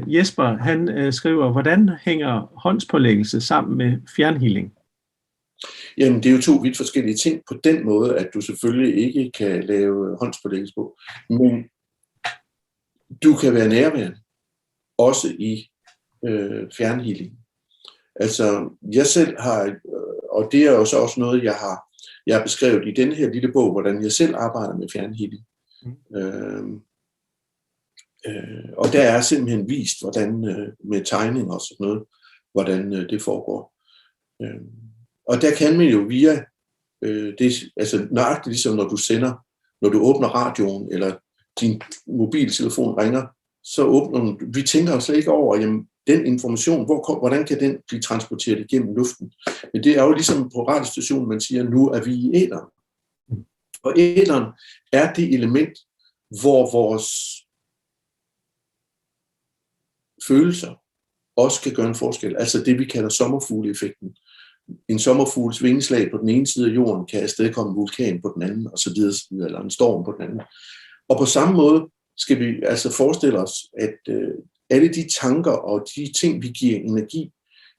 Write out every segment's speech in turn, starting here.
Jesper, han skriver, hvordan hænger håndspålæggelse sammen med fjernhealing? Jamen, det er jo to vidt forskellige ting på den måde, at du selvfølgelig ikke kan lave håndspålæggelse på. Men du kan være nærværende, også i fjernhealing. Altså, jeg selv har, og det er jo så også noget, jeg har beskrevet i den her lille bog, hvordan jeg selv arbejder med fjernhealing. Og der er simpelthen vist, hvordan med tegning og sådan noget, hvordan det foregår. Og der kan man jo via det, altså nøjagtigt ligesom når du åbner radioen, eller din mobiltelefon ringer, så åbner vi tænker jo slet ikke over, jamen, den information, hvordan kan den blive transporteret igennem luften? Men det er jo ligesom på radiostationen, man siger, nu er vi i æteren. Og æteren er det element, hvor vores følelser også kan gøre en forskel. Altså det, vi kalder sommerfugleeffekten. En sommerfugls vingeslag på den ene side af jorden kan afstedkomme en vulkan på den anden, og så videre, eller en storm på den anden. Og på samme måde skal vi altså forestille os, at alle de tanker og de ting, vi giver energi,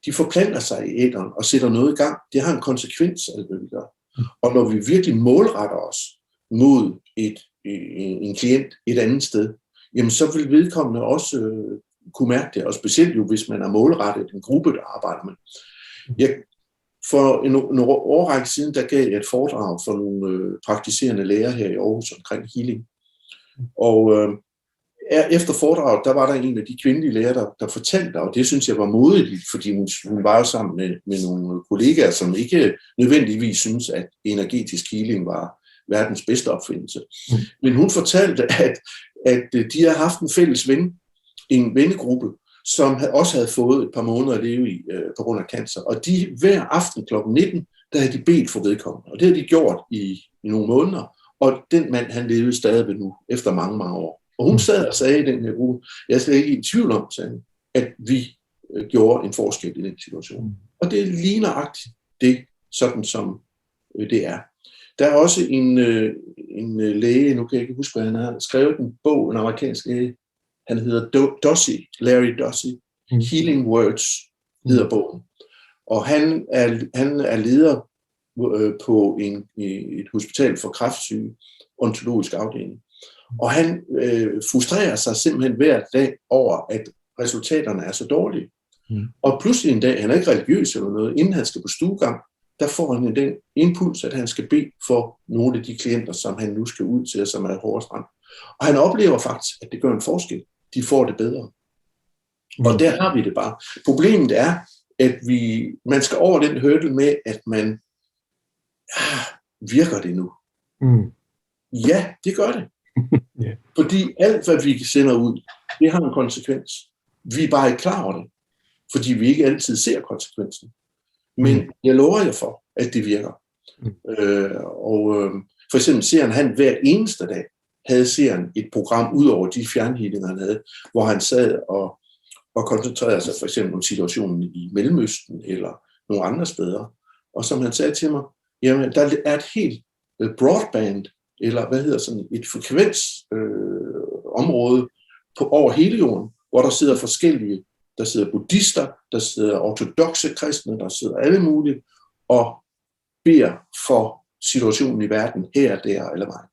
de forplanter sig i æteren og sætter noget i gang. Det har en konsekvens, alt hvad vi gør. Og når vi virkelig målretter os mod en klient et andet sted, jamen så vil vedkommende også kunne mærke det, og specielt jo, hvis man er målrettet en gruppe, der arbejder med. For en årrække siden, der gav jeg et foredrag for nogle praktiserende læger her i Aarhus omkring healing. Og efter foredraget, der var der en af de kvindelige læger, der fortalte, og det synes jeg var modigt, fordi hun var jo sammen med nogle kollegaer, som ikke nødvendigvis synes, at energetisk healing var verdens bedste opfindelse. Men hun fortalte, at de har haft en fælles en vennegruppe, som også havde fået et par måneder at leve i på grund af cancer. Og de hver aften kl. 19, der havde de bedt for vedkommende. Og det havde de gjort i nogle måneder. Og den mand, han levede stadigvæk nu, efter mange, mange år. Og hun sad og sagde i den her gruppe, jeg er slet ikke i tvivl om, sagde, at vi gjorde en forskel i den situation. Og det er lige nøjagtigt det, sådan som det er. Der er også en læge, nu kan jeg ikke huske, hvad han har skrevet en bog, en amerikansk læge, han hedder Larry Dossey. Healing Words hedder bogen. Og han er leder på et hospital for kræftsyge, ontologisk afdeling. Og han frustrerer sig simpelthen hver dag over, at resultaterne er så dårlige. Og pludselig en dag, han er ikke religiøs eller noget, inden han skal på stuegang, der får han den impuls, at han skal bede for nogle af de klienter, som han nu skal ud til, som er hårdest ramt. Og han oplever faktisk, at det gør en forskel. De får det bedre. Og der har vi det bare. Problemet er, at man skal over den hurdle med, at man virker det nu? Ja, det gør det. Yeah. Fordi alt, hvad vi sender ud, det har en konsekvens. Vi er bare ikke klar over det, fordi vi ikke altid ser konsekvensen. Men jeg lover jer for, at det virker. For eksempel seeren, han hver eneste dag havde seeren et program ud over de fjernhealinger, han havde, hvor han sad og koncentrerede sig for eksempel om situationen i Mellemøsten eller nogle andre steder. Og som han sagde til mig, jamen, der er et helt broadband, eller hvad hedder sådan et frekvensområde over hele jorden, hvor der sidder forskellige, der sidder buddhister, der sidder ortodokse kristne, der sidder alle mulige, og beder for situationen i verden her, der eller vej.